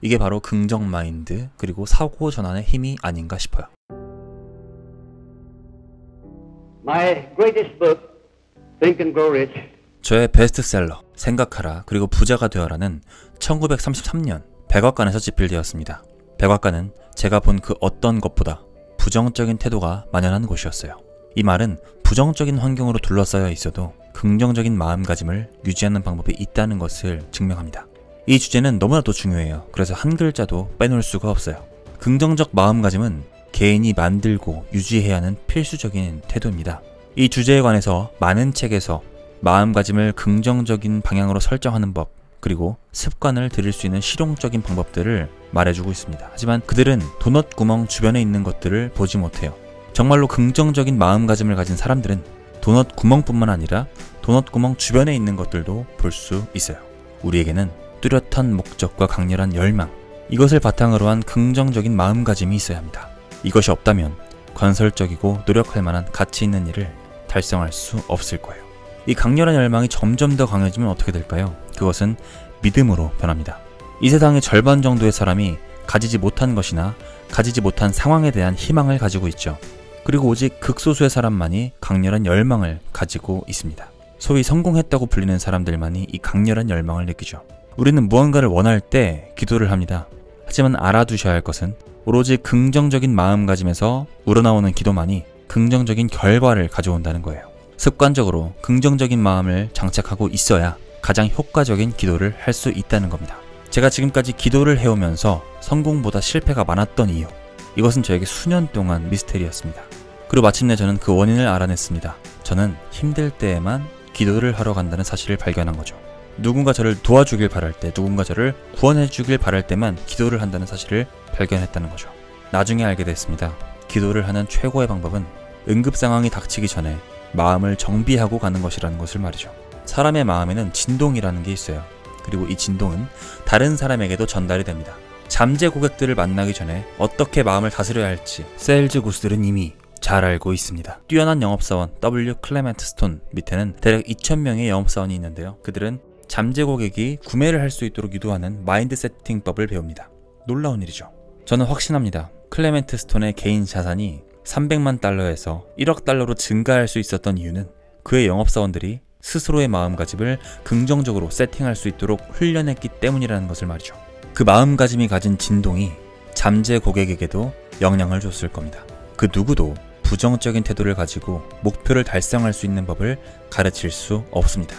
이게 바로 긍정 마인드 그리고 사고 전환의 힘이 아닌가 싶어요. My greatest book, Think and Grow Rich. 저의 베스트셀러 생각하라 그리고 부자가 되어라는 1933년 백악관에서 집필되었습니다. 백악관은 제가 본 그 어떤 것보다 부정적인 태도가 만연한 곳이었어요. 이 말은 부정적인 환경으로 둘러싸여 있어도 긍정적인 마음가짐을 유지하는 방법이 있다는 것을 증명합니다. 이 주제는 너무나도 중요해요. 그래서 한 글자도 빼놓을 수가 없어요. 긍정적 마음가짐은 개인이 만들고 유지해야 하는 필수적인 태도입니다. 이 주제에 관해서 많은 책에서 마음가짐을 긍정적인 방향으로 설정하는 법 그리고 습관을 들일 수 있는 실용적인 방법들을 말해주고 있습니다. 하지만 그들은 도넛 구멍 주변에 있는 것들을 보지 못해요. 정말로 긍정적인 마음가짐을 가진 사람들은 도넛 구멍뿐만 아니라 도넛 구멍 주변에 있는 것들도 볼 수 있어요. 우리에게는 뚜렷한 목적과 강렬한 열망, 이것을 바탕으로 한 긍정적인 마음가짐이 있어야 합니다. 이것이 없다면 건설적이고 노력할 만한 가치 있는 일을 달성할 수 없을 거예요. 이 강렬한 열망이 점점 더 강해지면 어떻게 될까요? 그것은 믿음으로 변합니다. 이 세상의 절반 정도의 사람이 가지지 못한 것이나 가지지 못한 상황에 대한 희망을 가지고 있죠. 그리고 오직 극소수의 사람만이 강렬한 열망을 가지고 있습니다. 소위 성공했다고 불리는 사람들만이 이 강렬한 열망을 느끼죠. 우리는 무언가를 원할 때 기도를 합니다. 하지만 알아두셔야 할 것은 오로지 긍정적인 마음가짐에서 우러나오는 기도만이 긍정적인 결과를 가져온다는 거예요. 습관적으로 긍정적인 마음을 장착하고 있어야 가장 효과적인 기도를 할 수 있다는 겁니다. 제가 지금까지 기도를 해오면서 성공보다 실패가 많았던 이유, 이것은 저에게 수년 동안 미스테리였습니다. 그리고 마침내 저는 그 원인을 알아냈습니다. 저는 힘들 때에만 기도를 하러 간다는 사실을 발견한 거죠. 누군가 저를 도와주길 바랄 때, 누군가 저를 구원해주길 바랄 때만 기도를 한다는 사실을 발견했다는 거죠. 나중에 알게 됐습니다. 기도를 하는 최고의 방법은 응급상황이 닥치기 전에 마음을 정비하고 가는 것이라는 것을 말이죠. 사람의 마음에는 진동이라는 게 있어요. 그리고 이 진동은 다른 사람에게도 전달이 됩니다. 잠재 고객들을 만나기 전에 어떻게 마음을 다스려야 할지 세일즈 고수들은 이미 잘 알고 있습니다. 뛰어난 영업사원 W. 클레멘트 스톤 밑에는 대략 2,000명의 영업사원이 있는데요. 그들은 잠재 고객이 구매를 할 수 있도록 유도하는 마인드 세팅법을 배웁니다. 놀라운 일이죠. 저는 확신합니다. 클레멘트 스톤의 개인 자산이 300만 달러에서 1억 달러로 증가할 수 있었던 이유는 그의 영업사원들이 스스로의 마음가짐을 긍정적으로 세팅할 수 있도록 훈련했기 때문이라는 것을 말이죠. 그 마음가짐이 가진 진동이 잠재 고객에게도 영향을 줬을 겁니다. 그 누구도 부정적인 태도를 가지고 목표를 달성할 수 있는 법을 가르칠 수 없습니다.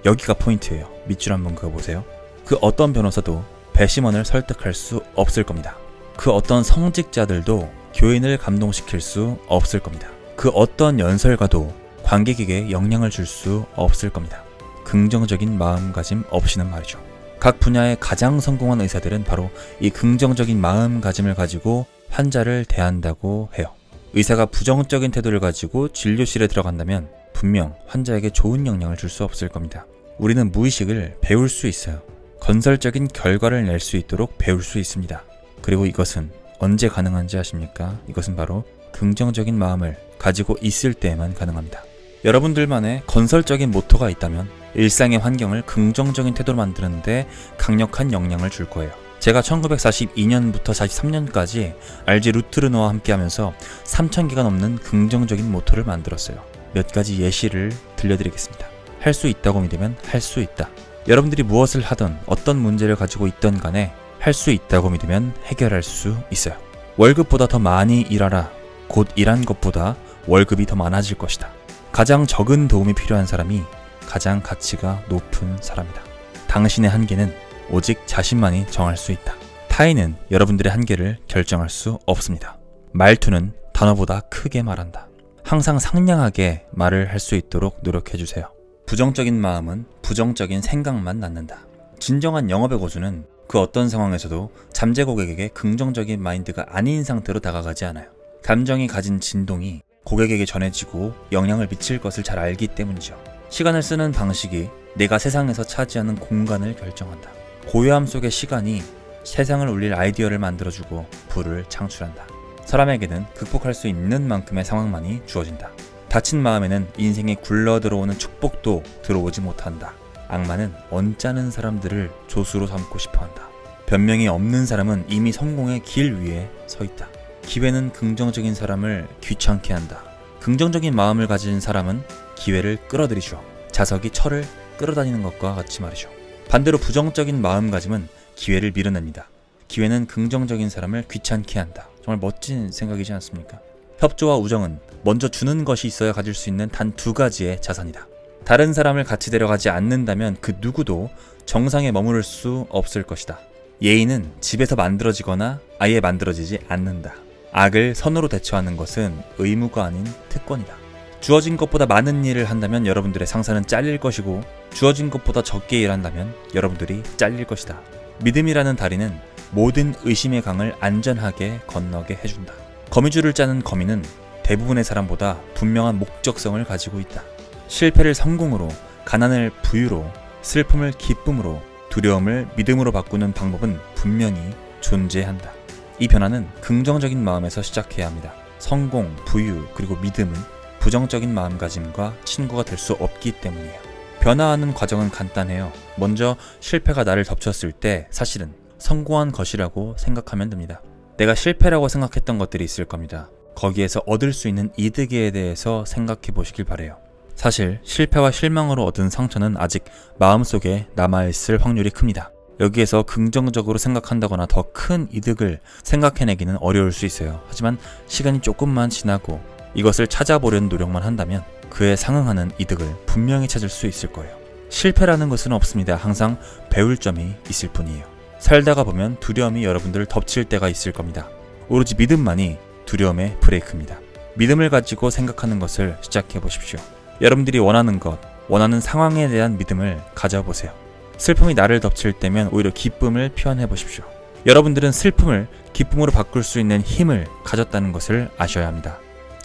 여기가 포인트예요. 밑줄 한번 그어보세요. 그 어떤 변호사도 배심원을 설득할 수 없을 겁니다. 그 어떤 성직자들도 교인을 감동시킬 수 없을 겁니다. 그 어떤 연설가도 관객에게 영향을 줄 수 없을 겁니다. 긍정적인 마음가짐 없이는 말이죠. 각 분야의 가장 성공한 의사들은 바로 이 긍정적인 마음가짐을 가지고 환자를 대한다고 해요. 의사가 부정적인 태도를 가지고 진료실에 들어간다면 분명 환자에게 좋은 영향을 줄 수 없을 겁니다. 우리는 무의식을 배울 수 있어요. 건설적인 결과를 낼 수 있도록 배울 수 있습니다. 그리고 이것은 언제 가능한지 아십니까? 이것은 바로 긍정적인 마음을 가지고 있을 때에만 가능합니다. 여러분들만의 건설적인 모토가 있다면 일상의 환경을 긍정적인 태도로 만드는데 강력한 영향을 줄 거예요. 제가 1942년부터 43년까지 RG 루트르노와 함께하면서 3,000개가 넘는 긍정적인 모토를 만들었어요. 몇 가지 예시를 들려드리겠습니다. 할 수 있다고 믿으면 할 수 있다. 여러분들이 무엇을 하든 어떤 문제를 가지고 있던 간에 할 수 있다고 믿으면 해결할 수 있어요. 월급보다 더 많이 일하라. 곧 일한 것보다 월급이 더 많아질 것이다. 가장 적은 도움이 필요한 사람이 가장 가치가 높은 사람이다. 당신의 한계는 오직 자신만이 정할 수 있다. 타인은 여러분들의 한계를 결정할 수 없습니다. 말투는 단어보다 크게 말한다. 항상 상냥하게 말을 할 수 있도록 노력해주세요. 부정적인 마음은 부정적인 생각만 낳는다. 진정한 영업의 고수는 그 어떤 상황에서도 잠재 고객에게 긍정적인 마인드가 아닌 상태로 다가가지 않아요. 감정이 가진 진동이 고객에게 전해지고 영향을 미칠 것을 잘 알기 때문이죠. 시간을 쓰는 방식이 내가 세상에서 차지하는 공간을 결정한다. 고요함 속의 시간이 세상을 울릴 아이디어를 만들어주고 부를 창출한다. 사람에게는 극복할 수 있는 만큼의 상황만이 주어진다. 다친 마음에는 인생에 굴러들어오는 축복도 들어오지 못한다. 악마는 언짢은 사람들을 조수로 삼고 싶어한다. 변명이 없는 사람은 이미 성공의 길 위에 서 있다. 기회는 긍정적인 사람을 귀찮게 한다. 긍정적인 마음을 가진 사람은 기회를 끌어들이죠. 자석이 철을 끌어다니는 것과 같이 말이죠. 반대로 부정적인 마음가짐은 기회를 밀어냅니다. 기회는 긍정적인 사람을 귀찮게 한다. 정말 멋진 생각이지 않습니까? 협조와 우정은 먼저 주는 것이 있어야 가질 수 있는 단 2가지의 자산이다. 다른 사람을 같이 데려가지 않는다면 그 누구도 정상에 머무를 수 없을 것이다. 예의는 집에서 만들어지거나 아예 만들어지지 않는다. 악을 선으로 대처하는 것은 의무가 아닌 특권이다. 주어진 것보다 많은 일을 한다면 여러분들의 상사는 잘릴 것이고, 주어진 것보다 적게 일한다면 여러분들이 잘릴 것이다. 믿음이라는 다리는 모든 의심의 강을 안전하게 건너게 해준다. 거미줄을 짜는 거미는 대부분의 사람보다 분명한 목적성을 가지고 있다. 실패를 성공으로, 가난을 부유로, 슬픔을 기쁨으로, 두려움을 믿음으로 바꾸는 방법은 분명히 존재한다. 이 변화는 긍정적인 마음에서 시작해야 합니다. 성공, 부유, 그리고 믿음은 부정적인 마음가짐과 친구가 될 수 없기 때문이에요. 변화하는 과정은 간단해요. 먼저 실패가 나를 덮쳤을 때 사실은 성공한 것이라고 생각하면 됩니다. 내가 실패라고 생각했던 것들이 있을 겁니다. 거기에서 얻을 수 있는 이득에 대해서 생각해 보시길 바래요. 사실 실패와 실망으로 얻은 상처는 아직 마음속에 남아있을 확률이 큽니다. 여기에서 긍정적으로 생각한다거나 더 큰 이득을 생각해내기는 어려울 수 있어요. 하지만 시간이 조금만 지나고 이것을 찾아보려는 노력만 한다면 그에 상응하는 이득을 분명히 찾을 수 있을 거예요. 실패라는 것은 없습니다. 항상 배울 점이 있을 뿐이에요. 살다가 보면 두려움이 여러분들을 덮칠 때가 있을 겁니다. 오로지 믿음만이 두려움의 브레이크입니다. 믿음을 가지고 생각하는 것을 시작해 보십시오. 여러분들이 원하는 것, 원하는 상황에 대한 믿음을 가져보세요. 슬픔이 나를 덮칠 때면 오히려 기쁨을 표현해 보십시오. 여러분들은 슬픔을 기쁨으로 바꿀 수 있는 힘을 가졌다는 것을 아셔야 합니다.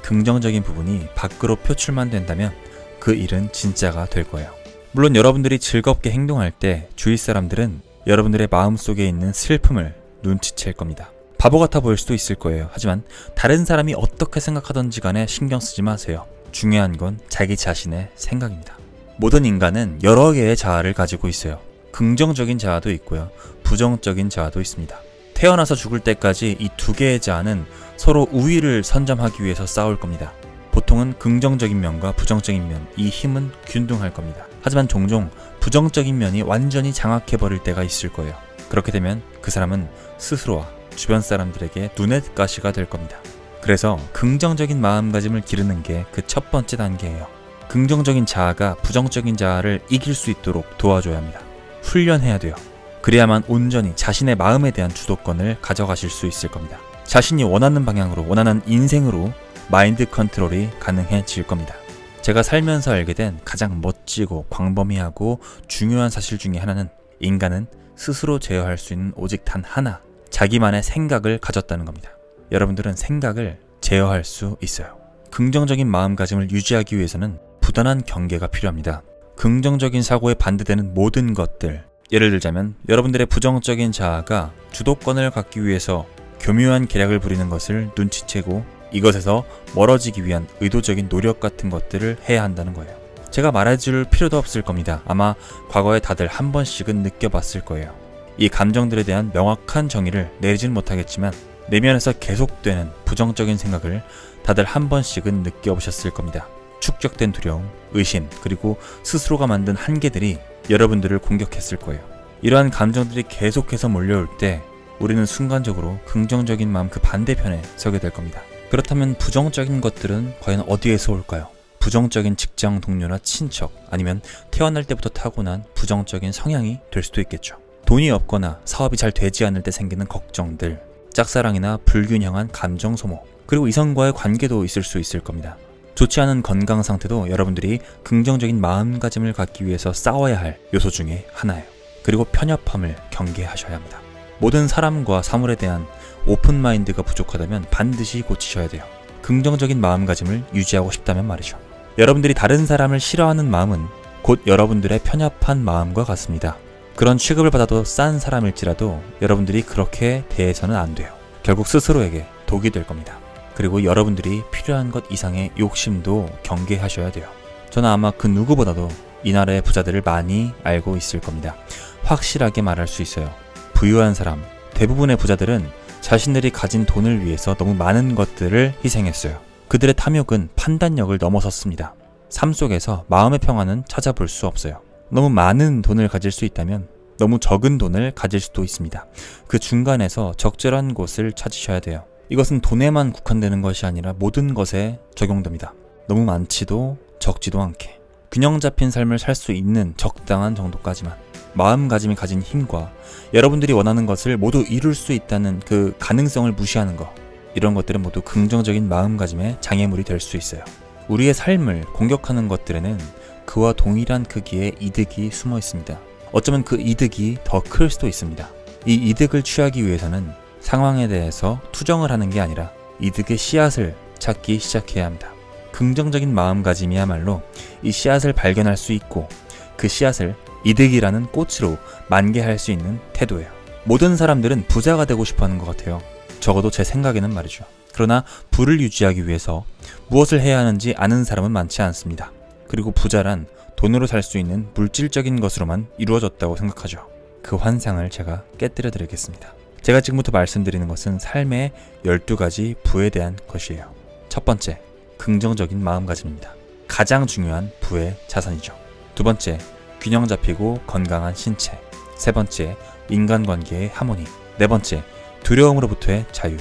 긍정적인 부분이 밖으로 표출만 된다면 그 일은 진짜가 될 거예요. 물론 여러분들이 즐겁게 행동할 때 주위 사람들은 여러분들의 마음속에 있는 슬픔을 눈치챌 겁니다. 바보 같아 보일 수도 있을 거예요. 하지만 다른 사람이 어떻게 생각하던지 간에 신경 쓰지 마세요. 중요한 건 자기 자신의 생각입니다. 모든 인간은 여러 개의 자아를 가지고 있어요. 긍정적인 자아도 있고요. 부정적인 자아도 있습니다. 태어나서 죽을 때까지 이 2개의 자아는 서로 우위를 선점하기 위해서 싸울 겁니다. 보통은 긍정적인 면과 부정적인 면, 이 힘은 균등할 겁니다. 하지만 종종 부정적인 면이 완전히 장악해버릴 때가 있을 거예요. 그렇게 되면 그 사람은 스스로와 주변 사람들에게 눈엣 가시가 될 겁니다. 그래서 긍정적인 마음가짐을 기르는 게 그 첫 번째 단계예요. 긍정적인 자아가 부정적인 자아를 이길 수 있도록 도와줘야 합니다. 훈련해야 돼요. 그래야만 온전히 자신의 마음에 대한 주도권을 가져가실 수 있을 겁니다. 자신이 원하는 방향으로, 원하는 인생으로 마인드 컨트롤이 가능해질 겁니다. 제가 살면서 알게 된 가장 멋지고 광범위하고 중요한 사실 중에 하나는 인간은 스스로 제어할 수 있는 오직 단 하나, 자기만의 생각을 가졌다는 겁니다. 여러분들은 생각을 제어할 수 있어요. 긍정적인 마음가짐을 유지하기 위해서는 부단한 경계가 필요합니다. 긍정적인 사고에 반대되는 모든 것들, 예를 들자면 여러분들의 부정적인 자아가 주도권을 갖기 위해서 교묘한 계략을 부리는 것을 눈치채고 이것에서 멀어지기 위한 의도적인 노력 같은 것들을 해야 한다는 거예요. 제가 말해줄 필요도 없을 겁니다. 아마 과거에 다들 한 번씩은 느껴봤을 거예요. 이 감정들에 대한 명확한 정의를 내리진 못하겠지만 내면에서 계속되는 부정적인 생각을 다들 한 번씩은 느껴보셨을 겁니다. 축적된 두려움, 의심, 그리고 스스로가 만든 한계들이 여러분들을 공격했을 거예요. 이러한 감정들이 계속해서 몰려올 때 우리는 순간적으로 긍정적인 마음 그 반대편에 서게 될 겁니다. 그렇다면 부정적인 것들은 과연 어디에서 올까요? 부정적인 직장 동료나 친척, 아니면 태어날 때부터 타고난 부정적인 성향이 될 수도 있겠죠. 돈이 없거나 사업이 잘 되지 않을 때 생기는 걱정들, 짝사랑이나 불균형한 감정 소모, 그리고 이성과의 관계도 있을 수 있을 겁니다. 좋지 않은 건강 상태도 여러분들이 긍정적인 마음가짐을 갖기 위해서 싸워야 할 요소 중에 하나예요. 그리고 편협함을 경계하셔야 합니다. 모든 사람과 사물에 대한 오픈마인드가 부족하다면 반드시 고치셔야 돼요. 긍정적인 마음가짐을 유지하고 싶다면 말이죠. 여러분들이 다른 사람을 싫어하는 마음은 곧 여러분들의 편협한 마음과 같습니다. 그런 취급을 받아도 싼 사람일지라도 여러분들이 그렇게 대해서는 안 돼요. 결국 스스로에게 독이 될 겁니다. 그리고 여러분들이 필요한 것 이상의 욕심도 경계하셔야 돼요. 저는 아마 그 누구보다도 이 나라의 부자들을 많이 알고 있을 겁니다. 확실하게 말할 수 있어요. 부유한 사람, 대부분의 부자들은 자신들이 가진 돈을 위해서 너무 많은 것들을 희생했어요. 그들의 탐욕은 판단력을 넘어섰습니다. 삶 속에서 마음의 평안은 찾아볼 수 없어요. 너무 많은 돈을 가질 수 있다면 너무 적은 돈을 가질 수도 있습니다. 그 중간에서 적절한 곳을 찾으셔야 돼요. 이것은 돈에만 국한되는 것이 아니라 모든 것에 적용됩니다. 너무 많지도 적지도 않게 균형 잡힌 삶을 살 수 있는 적당한 정도까지만, 마음가짐이 가진 힘과 여러분들이 원하는 것을 모두 이룰 수 있다는 그 가능성을 무시하는 것, 이런 것들은 모두 긍정적인 마음가짐의 장애물이 될 수 있어요. 우리의 삶을 공격하는 것들에는 그와 동일한 크기의 이득이 숨어 있습니다. 어쩌면 그 이득이 더 클 수도 있습니다. 이 이득을 취하기 위해서는 상황에 대해서 투정을 하는 게 아니라 이득의 씨앗을 찾기 시작해야 합니다. 긍정적인 마음가짐이야말로 이 씨앗을 발견할 수 있고 그 씨앗을 이득이라는 꽃으로 만개할 수 있는 태도예요. 모든 사람들은 부자가 되고 싶어하는 것 같아요. 적어도 제 생각에는 말이죠. 그러나 부를 유지하기 위해서 무엇을 해야 하는지 아는 사람은 많지 않습니다. 그리고 부자란 돈으로 살 수 있는 물질적인 것으로만 이루어졌다고 생각하죠. 그 환상을 제가 깨뜨려 드리겠습니다. 제가 지금부터 말씀드리는 것은 삶의 12가지 부에 대한 것이에요. 첫 번째, 긍정적인 마음가짐입니다. 가장 중요한 부의 자산이죠. 두 번째, 균형 잡히고 건강한 신체. 세 번째, 인간관계의 하모니. 네 번째, 두려움으로부터의 자유.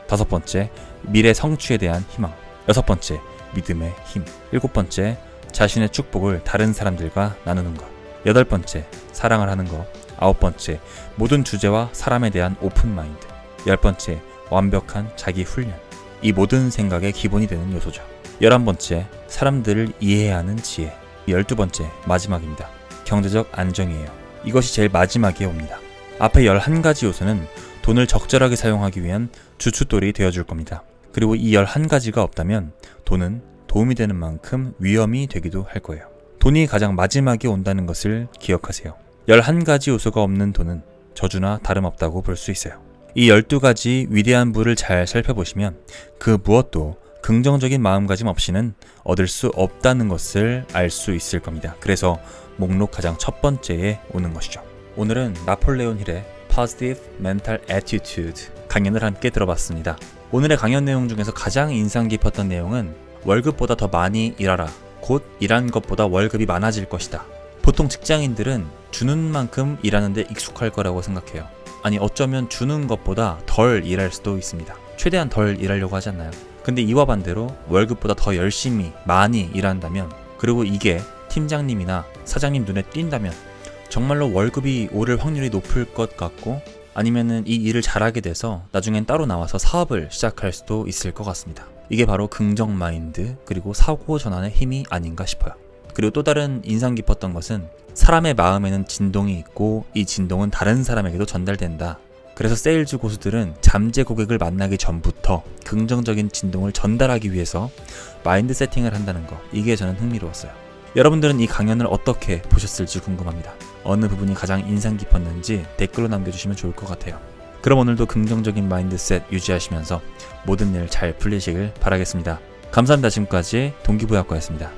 다섯 번째, 미래 성취에 대한 희망. 여섯 번째, 믿음의 힘. 일곱 번째, 자신의 축복을 다른 사람들과 나누는 것. 여덟 번째, 사랑을 하는 것. 아홉 번째, 모든 주제와 사람에 대한 오픈 마인드. 열 번째, 완벽한 자기 훈련. 이 모든 생각의 기본이 되는 요소죠. 11번째, 사람들을 이해해야 하는 지혜. 12번째, 마지막입니다. 경제적 안정이에요. 이것이 제일 마지막에 옵니다. 앞에 11가지 요소는 돈을 적절하게 사용하기 위한 주춧돌이 되어줄 겁니다. 그리고 이 11가지가 없다면 돈은 도움이 되는 만큼 위험이 되기도 할 거예요. 돈이 가장 마지막에 온다는 것을 기억하세요. 11가지 요소가 없는 돈은 저주나 다름없다고 볼 수 있어요. 이 12가지 위대한 부를 잘 살펴보시면 그 무엇도 긍정적인 마음가짐 없이는 얻을 수 없다는 것을 알 수 있을 겁니다. 그래서 목록 가장 첫 번째에 오는 것이죠. 오늘은 나폴레온 힐의 Positive Mental Attitude 강연을 함께 들어봤습니다. 오늘의 강연 내용 중에서 가장 인상 깊었던 내용은 월급보다 더 많이 일하라. 곧 일한 것보다 월급이 많아질 것이다. 보통 직장인들은 주는 만큼 일하는데 익숙할 거라고 생각해요. 아니, 어쩌면 주는 것보다 덜 일할 수도 있습니다. 최대한 덜 일하려고 하지 않나요? 근데 이와 반대로 월급보다 더 열심히 많이 일한다면, 그리고 이게 팀장님이나 사장님 눈에 띈다면 정말로 월급이 오를 확률이 높을 것 같고, 아니면은 이 일을 잘하게 돼서 나중엔 따로 나와서 사업을 시작할 수도 있을 것 같습니다. 이게 바로 긍정 마인드 그리고 사고 전환의 힘이 아닌가 싶어요. 그리고 또 다른 인상 깊었던 것은 사람의 마음에는 진동이 있고 이 진동은 다른 사람에게도 전달된다. 그래서 세일즈 고수들은 잠재 고객을 만나기 전부터 긍정적인 진동을 전달하기 위해서 마인드 세팅을 한다는 거, 이게 저는 흥미로웠어요. 여러분들은 이 강연을 어떻게 보셨을지 궁금합니다. 어느 부분이 가장 인상 깊었는지 댓글로 남겨주시면 좋을 것 같아요. 그럼 오늘도 긍정적인 마인드셋 유지하시면서 모든 일 잘 풀리시길 바라겠습니다. 감사합니다. 지금까지 동기부여학과였습니다.